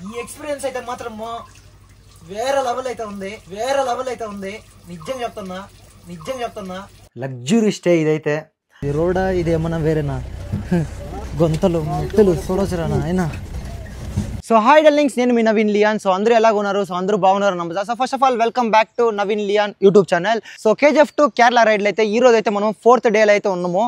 ఈ ఎక్స్పీరియన్స్ అయితే మాత్రం వేరే లెవెల్ అయితే ఉంది నిజం చెప్తున్నా లగ్జరీ స్టే ఇదైతే ఈ రోడ్ ఇది ఏమన్నా వేరేనా గొంతలు మెట్టులు చూడొచ్చురా అయినా సో హాయ్ డార్లింగ్స్ నేను మీ నవీన్ లియాన్ సో అందరూ ఎలా ఉన్నారు సో అందరూ బాగున్నారు నమ్మకం so first of all welcome back to Naveen లియాన్ YouTube channel so KGF to Kerala రైడ్లో అయితే ఈ రోజు అయితే మనం 4th డేలో అయితే ఉన్నాము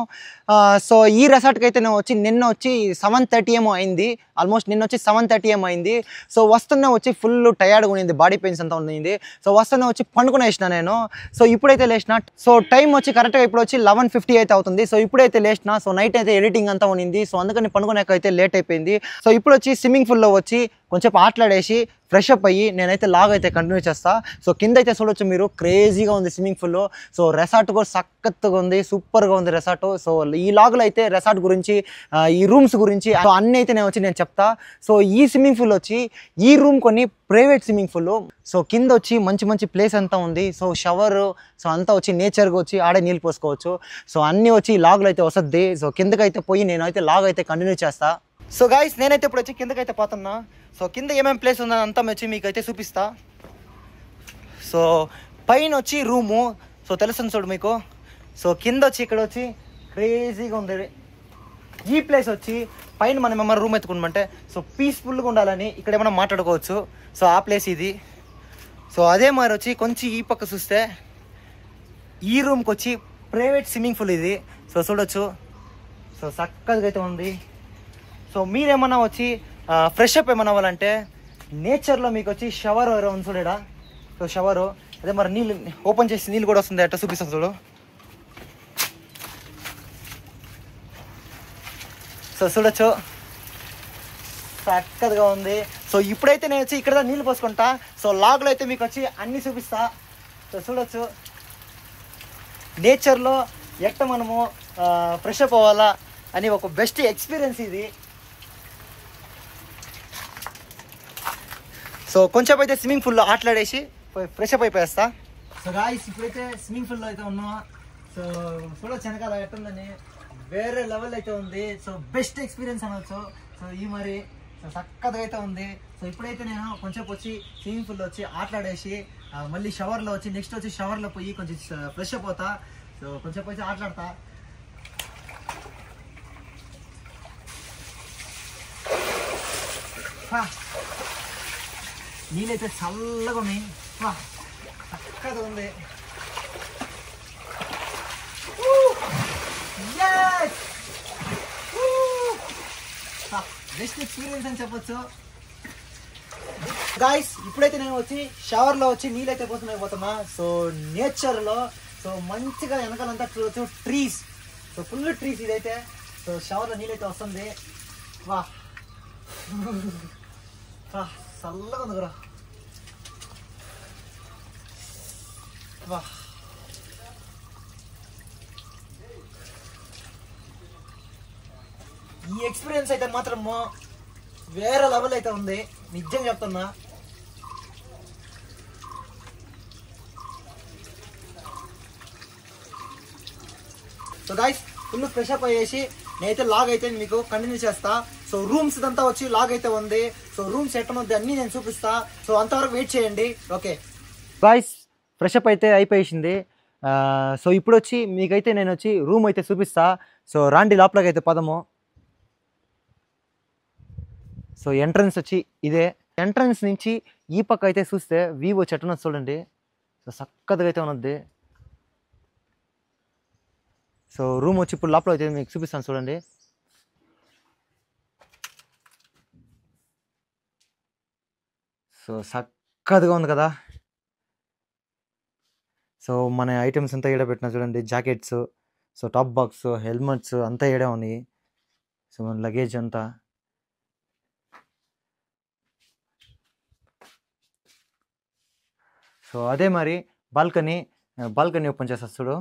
సో ఈ రెసార్ట్కి అయితే నిన్న వచ్చి 7:30 ఏమో అయింది ఆల్మోస్ట్ నిన్న వచ్చి 7:30 ఏమో అయింది సో వస్తున్నా వచ్చి ఫుల్ టయర్డ్గా ఉండింది బాడీ పెయిన్స్ అంతా ఉండింది సో వస్తున్నా వచ్చి పండుకునేసిన నేను సో ఇప్పుడైతే లేచిన సో టైం వచ్చి కరెక్ట్గా ఇప్పుడు వచ్చి 11:50 అయితే అవుతుంది సో ఇప్పుడైతే లేచిన సో నైట్ అయితే ఎడిటింగ్ అంతా ఉండింది సో అందుకని పండుకునేక అయితే లేట్ అయిపోయింది సో ఇప్పుడు వచ్చి స్విమ్మింగ్ పూల్లో వచ్చి కొంచెం ఆటలాడేసి ఫ్రెష్ అప్ అయ్యి నేనైతే లాగ్ అయితే కంటిన్యూ చేస్తా సో కింద అయితే చూడొచ్చు మీరు క్రేజీగా ఉంది స్విమ్మింగ్ పూల్ సో రెసార్ట్ కూడా సక్కత్తుగా ఉంది సూపర్గా ఉంది రెసార్ట్ సో ఈ లాగులో అయితే రెసార్ట్ గురించి ఈ రూమ్స్ గురించి సో అన్నీ అయితే నేను చెప్తా సో ఈ స్విమ్మింగ్ పూల్ వచ్చి ఈ రూమ్ కొన్ని ప్రైవేట్ స్విమ్మింగ్ పూల్ సో కింద వచ్చి మంచి ప్లేస్ అంతా ఉంది సో షవర్ సో అంతా వచ్చి నేచర్గా వచ్చి ఆడే నీళ్ళు పోసుకోవచ్చు సో అన్నీ వచ్చి లాగులు అయితే వస్తుంది సో కిందకైతే పోయి నేనైతే లాగ్ అయితే కంటిన్యూ చేస్తా సో గాయస్ నేనైతే ఇప్పుడు వచ్చి కిందకైతే పోతున్నా సో కింద ఏమేమి ప్లేస్ ఉందని అంతా వచ్చి మీకు అయితే చూపిస్తా సో పైన వచ్చి రూము సో తెలుస్తుంది చూడు మీకు సో కింద వచ్చి ఇక్కడ వచ్చి క్రేజీగా ఉంది ఈ ప్లేస్ వచ్చి పైన మనం ఏమన్నా రూమ్ ఎత్తుకున్నామంటే సో పీస్ఫుల్గా ఉండాలని ఇక్కడ ఏమైనా మాట్లాడుకోవచ్చు సో ఆ ప్లేస్ ఇది సో అదే మరి వచ్చి కొంచెం ఈ పక్క చూస్తే ఈ రూమ్కి వచ్చి ప్రైవేట్ స్విమ్మింగ్ పూల్ ఇది సో చూడొచ్చు సో చక్కగా అయితే ఉంది సో మీరేమన్నా వచ్చి ఫ్రెష్ అప్ ఏమన్నా అవ్వాలంటే నేచర్లో మీకు వచ్చి షవర్ ఉంది చూడడా సో షవరు అదే మరి నీళ్ళు ఓపెన్ చేసి నీళ్ళు కూడా వస్తుంది అట్లా చూపిస్తాను చూడు సో చూడొచ్చు చక్కగా ఉంది సో ఇప్పుడైతే నేను వచ్చి ఇక్కడ నీళ్ళు పోసుకుంటా సో లాగ్లో అయితే మీకు వచ్చి అన్నీ చూపిస్తా సో చూడొచ్చు నేచర్లో ఎట్ట మనము ఫ్రెష్ అప్ అవ్వాలా అని ఒక బెస్ట్ ఎక్స్పీరియన్స్ ఇది సో కొంచెం అయితే స్విమ్మింగ్ పూల్లో ఆటలాడేసి ఫ్రెష్ అప్ అయిపోయేస్తా సో గాయ్స్ ఇప్పుడైతే స్విమ్మింగ్ పూల్లో అయితే ఉన్నాం సో చూడొచ్చు వెనకాల ఎట్టుందని వేరే లెవెల్ అయితే ఉంది సో బెస్ట్ ఎక్స్పీరియన్స్ అనవచ్చు సో ఈ మరి సో చక్కగా అయితే ఉంది సో ఇప్పుడైతే నేను కొంచెం వచ్చి స్విమ్మింగ్ పూల్లో వచ్చి ఆటలాడేసి మళ్ళీ షవర్లో వచ్చి నెక్స్ట్ వచ్చి షవర్లో పోయి కొంచెం ఫ్రెష్ అప్ అవుతా సో కొంచెం వచ్చి ఆటలాడతా నీళ్ళైతే చల్లగా ఉన్నాయి చక్కగా ఉంది బెస్ట్ ఎక్స్పీరియన్స్ అని చెప్పొచ్చు గాయస్ ఇప్పుడైతే నేను వచ్చి షవర్లో వచ్చి నీళ్ళైతే పోతున్నా సో నేచర్లో సో మంచిగా వెనకాలంతా చూడవచ్చు ట్రీస్ సో ఫుల్ ట్రీస్ ఇదైతే సో షవర్లో నీళ్ళైతే వస్తుంది వా చల్లగా ఉంది కదా వా ఈ ఎక్స్పీరియన్స్ అయితే మాత్రం వేరే లెవెల్ అయితే ఉంది నిజం చెప్తున్నా so guys full fresh up అయ్యేసి నేనైతే లాగ్ అయితే మీకు కంటిన్యూ చేస్తా సో రూమ్స్ ఇదంతా వచ్చి లాగ్ అయితే ఉంది సో రూమ్స్ ఎట్టనుంది అన్నీ నేను చూపిస్తా సో అంతవరకు వెయిట్ చేయండి ఓకే గాయ్స్ ఫ్రెష్ అప్ అయితే అయిపోయింది సో ఇప్పుడు వచ్చి మీకైతే నేను వచ్చి రూమ్ అయితే చూపిస్తా సో రాండి లోపలికి అయితే పదము సో ఎంట్రన్స్ వచ్చి ఇదే ఎంట్రన్స్ నుంచి ఈ పక్క అయితే చూస్తే వ్యూ వచ్చి ఎట్టున్నది చూడండి సో చక్కగా అయితే ఉన్నది సో రూమ్ వచ్చి ఇప్పుడు లోపల అయితే మీకు చూపిస్తాను చూడండి సో చక్కగా ఉంది కదా సో మన ఐటమ్స్ అంతా ఈడ పెట్టినా చూడండి jackets so top box helmets అంతా ఈడే ఉన్నాయి సో మన లగేజ్ అంతా సో అదే మరి బాల్కనీ ఓపెన్ చేస్తా చూడు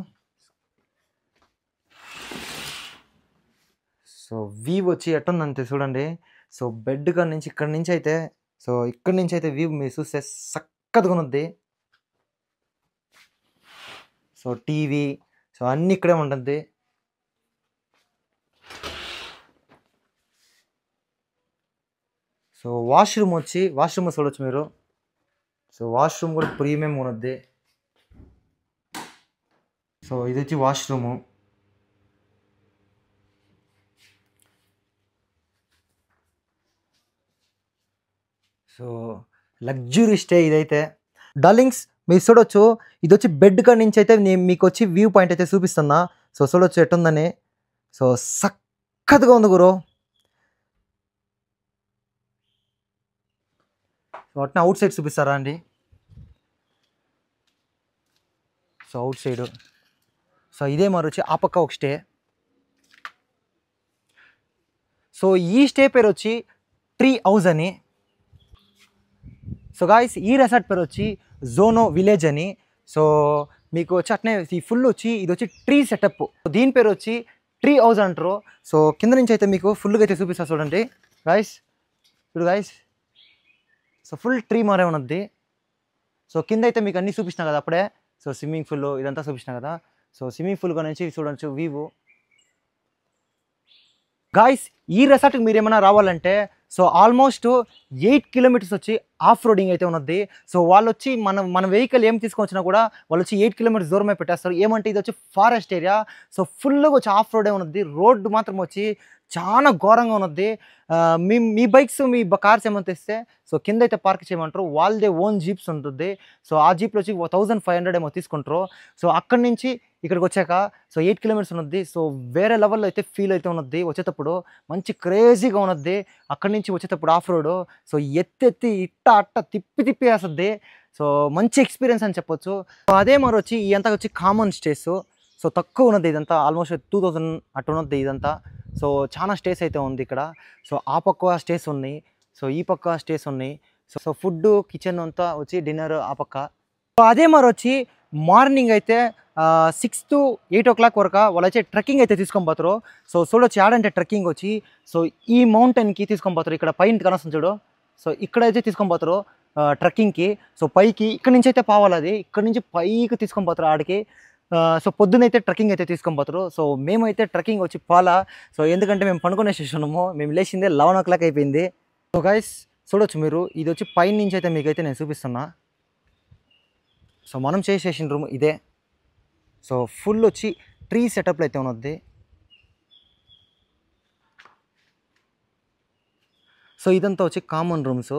సో వ్యూ వచ్చి ఎట్టుందంతే చూడండి సో బెడ్ కాడ నుంచి ఇక్కడ నుంచి అయితే వ్యూ మీరు చూస్తే చక్కగా ఉన్నది సో టీవీ సో అన్నీ ఇక్కడే ఉంటుంది సో వాష్రూమ్ వచ్చి వాష్రూమ్ చూడొచ్చు మీరు. సో వాష్రూమ్ కూడా ప్రీమియం ఉన్నది. సో ఇది వచ్చి వాష్రూము. సో లగ్జరీ స్టే ఇదైతే. డార్లింగ్స్ మీరు చూడొచ్చు, ఇది వచ్చి బెడ్ కాడ నుంచి అయితే నేను మీకు వచ్చి వ్యూ పాయింట్ అయితే చూపిస్తున్నా. సో చూడొచ్చు ఎట్టుందని. సో సక్కత్తుగా ఉంది గురు. సో అట్నే అవుట్ సైడ్ చూపిస్తారా అండి. So out side. సో ఇదే మరి వచ్చి ఆ పక్క ఒక స్టే. సో ఈ స్టే పేరు వచ్చి ట్రీ హౌస్ అని. సో గాయస్ ఈ రెసార్ట్ పేరు వచ్చి జోనో విలేజ్ అని. సో మీకు వచ్చి అట్నే ఈ ఫుల్ వచ్చి ఇది వచ్చి ట్రీ సెటప్. దీని పేరు వచ్చి ట్రీ హౌస్ అంటారు. సో కింద నుంచి అయితే మీకు ఫుల్గా అయితే చూపిస్తా చూడండి గాయస్. ఇప్పుడు గాయస్ సో ఫుల్ ట్రీ మారే ఉన్నది. సో కింద అయితే మీకు అన్నీ చూపించినా కదా అప్పుడే. సో స్విమ్మింగ్ పూల్ ఇదంతా చూపించినా కదా. సో స్విమ్మింగ్ పూల్ నుంచి చూడొచ్చు వ్యూ. గాయస్ ఈ రెసార్ట్కి మీరు ఏమైనా రావాలంటే సో ఆల్మోస్ట్ 8 కిలోమీటర్స్ వచ్చి ఆఫ్ రోడింగ్ అయితే ఉన్నది. సో వాళ్ళు వచ్చి మన వెహికల్ ఏం తీసుకొని వచ్చినా కూడా వాళ్ళు వచ్చి 8 కిలోమీటర్స్ దూరమే పెట్టేస్తారు. ఏమంటే ఇది వచ్చి ఫారెస్ట్ ఏరియా. సో ఫుల్గా వచ్చి ఆఫ్ రోడే ఉన్నది. రోడ్డు మాత్రం వచ్చి చాలా ఘోరంగా ఉన్నది. మీ బైక్స్ మీ కార్స్ ఏమైనా తెస్తే సో కింద అయితే పార్క్ చేయమంటారు. వాళ్ళదే ఓన్ జీప్స్ ఉంటుంది. సో ఆ జీప్లో వచ్చి 1500 ఏమో తీసుకుంటారు. సో అక్కడి నుంచి ఇక్కడికి వచ్చాక సో 8 కిలోమీటర్స్ ఉన్నది. సో వేరే లెవెల్లో అయితే ఫీల్ అయితే ఉన్నది. వచ్చేటప్పుడు మంచి క్రేజీగా ఉన్నది. అక్కడి నుంచి వచ్చేటప్పుడు ఆఫ్ రోడ్ సో ఎత్తి ఇట్ట అట్ట తిప్పి వేస్తుంది. సో మంచి ఎక్స్పీరియన్స్ అని చెప్పొచ్చు. సో అదే మరి వచ్చి ఇదంతా వచ్చి కామన్ స్టేస్. సో తక్కువ ఉన్నది ఇదంతా. ఆల్మోస్ట్ 2000 అటు ఉన్నది ఇదంతా. సో చాలా స్టేస్ అయితే ఉంది ఇక్కడ. సో ఆ పక్క స్టేస్ ఉన్నాయి. సో ఈ పక్క స్టేస్ ఉన్నాయి. సో ఫుడ్ కిచెన్ అంతా వచ్చి డిన్నర్ ఆ పక్క. సో అదే మరి వచ్చి మార్నింగ్ అయితే 6 to 8 o'clock వరకు వాళ్ళు వచ్చి ట్రెక్కింగ్ అయితే తీసుకొని పోతారు. సో చూడొచ్చు ఆడంటే ట్రెక్కింగ్ వచ్చి సో ఈ మౌంటైన్కి తీసుకొని పోతారు. ఇక్కడ పైన కనొస్తుంది చూడు. సో ఇక్కడైతే తీసుకొని పోతారు ట్రెక్కింగ్కి. సో పైకి ఇక్కడ నుంచి అయితే పోవాలి. అది ఇక్కడ నుంచి పైకి తీసుకొని పోతారు ఆడికి. సో పొద్దునైతే ట్రెక్కింగ్ అయితే తీసుకొని పోతారు. సో మేమైతే ట్రెక్కింగ్ వచ్చి పోలా. సో ఎందుకంటే మేము పనుకునే స్టేషన్ము. మేము లేచిందే 11 o'clock అయిపోయింది. సో గైస్ చూడొచ్చు మీరు, ఇది వచ్చి పైన నుంచి అయితే మీకైతే నేను చూపిస్తున్నా. సో మనం చేసేసిన రూమ్ ఇదే. సో ఫుల్ వచ్చి ట్రీ సెటప్లో అయితే ఉన్నది. సో ఇదంతా వచ్చి కామన్ రూమ్స్.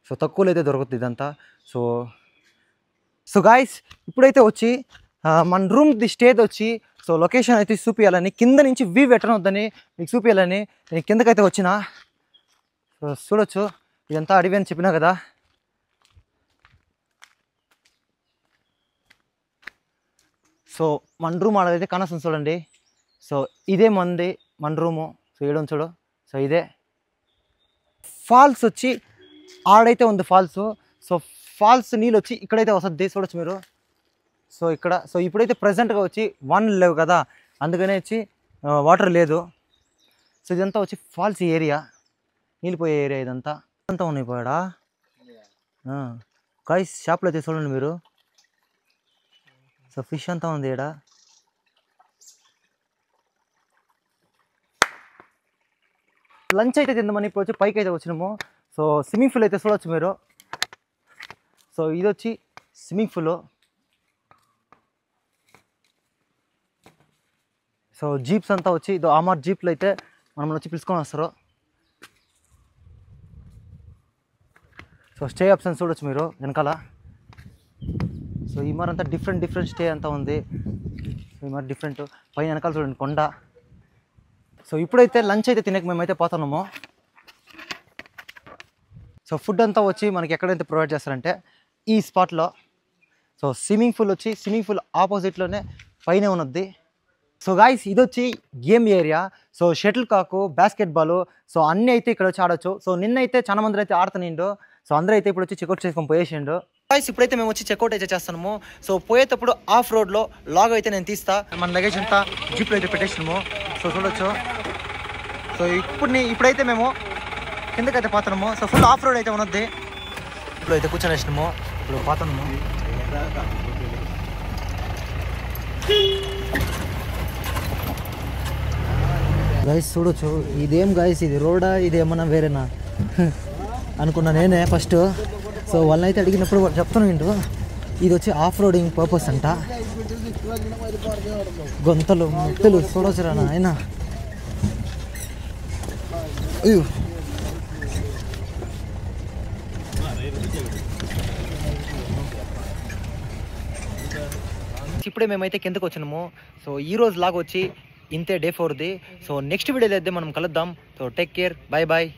సో తక్కువలో అయితే దొరుకుతుంది ఇదంతా. సో గాయస్ ఇప్పుడైతే వచ్చి మన రూమ్ స్టేది వచ్చి సో లొకేషన్ అయితే చూపించాలని, కింద నుంచి వ్యూ ఎట్టనొద్దని మీకు చూపించాలని నేను కిందకైతే వచ్చిన. సో చూడొచ్చు ఇదంతా అడవి అని చెప్పినా కదా. సో మన రూమ్ ఆడైతే కనసం చూడండి. సో ఇదే మన రూము. సో ఏడని చూడు. సో ఇదే ఫాల్స్ వచ్చి ఆడైతే ఉంది ఫాల్స్. సో ఫాల్స్ నీళ్ళు వచ్చి ఇక్కడైతే వస్తుంది చూడొచ్చు మీరు. సో ఇక్కడ సో ఇప్పుడైతే ప్రజెంట్గా వచ్చి వానలు లేవు కదా, అందుకనే వచ్చి వాటర్ లేదు. సో ఇదంతా వచ్చి ఫాల్స్ ఏరియా, నీళ్ళు పోయే ఏరియా ఇదంతా. అంతా ఉన్నాయి పోయాడా కాయ్ షాప్లో అయితే చూడండి మీరు. సో ఫిష్ అంతా ఉంది ఇక్కడ. లంచ్ అయితే తిందామని ఇప్పుడు వచ్చి పైకి అయితే వచ్చినాము. సో స్విమ్మింగ్ పూల్ అయితే చూడవచ్చు మీరు. సో ఇది వచ్చి స్విమ్మింగ్ పూల్. సో జీప్స్ అంతా వచ్చి ఇదో ఆమార్ జీప్లు అయితే మనం వచ్చి పిలుచుకొని వస్తారు. సో స్టే ఆప్షన్స్ చూడొచ్చు మీరు వెనకాల. సో ఈ మరి అంతా డిఫరెంట్ స్టే అంతా ఉంది. సో ఈ మరి డిఫరెంట్ పైన వెనకాల చూడండి కొండ. సో ఇప్పుడైతే లంచ్ అయితే తినక మేమైతే పోతున్నాము. సో ఫుడ్ అంతా వచ్చి మనకి ఎక్కడైతే ప్రొవైడ్ చేస్తారంటే ఈ స్పాట్లో. సో స్విమ్మింగ్ పూల్ వచ్చి స్విమ్మింగ్ పూల్ ఆపోజిట్లోనే పైన ఉన్నది. సో గాయస్ ఇది వచ్చి గేమ్ ఏరియా. సో షటిల్ కాకు, బాస్కెట్బాల్, సో అన్నీ అయితే ఇక్కడ వచ్చి ఆడొచ్చు. సో నిన్నైతే చాలా మంది అయితే ఆడుతున్నాండు. సో అందరూ అయితే ఇప్పుడు వచ్చి చెక్అవుట్ చేసుకొని పోయేసిండు. గాయస్ ఇప్పుడైతే మేము వచ్చి చెక్అవుట్ అయితే చేస్తున్నాము. సో పోయేటప్పుడు ఆఫ్ రోడ్లో లాగ్ అయితే నేను తీస్తా. మన లగేజ్ అంతా జీప్లో అయితే పెట్టేసినాము. సో చూడొచ్చు. సో ఇప్పుడైతే మేము కిందకైతే పోతున్నాము. సో ఫుల్ ఆఫ్ రోడ్ అయితే ఉన్నది. ఇప్పుడు అయితే కూర్చొనేసినాము. ఇప్పుడు పోతున్నాము. గైస్ చూడొచ్చు, ఇదేం గైస్, ఇది రోడా ఇదేమన్నా వేరేనా అనుకున్నా నేనే ఫస్ట్. సో వాళ్ళని అయితే అడిగినప్పుడు వాళ్ళు చెప్తాను ఏంటో, ఇది వచ్చి ఆఫ్ రోడింగ్ పర్పస్ అంట. గొంతలు మెట్టలు చూడొచ్చురా ఆయన. ఇప్పుడే మేమైతే కిందకు వచ్చినాము. సో ఈ రోజు లాగా వచ్చి ఇంతే డే 4ది. సో నెక్స్ట్ వీడియోలో అయితే మనం కలుద్దాం. So take care, bye bye.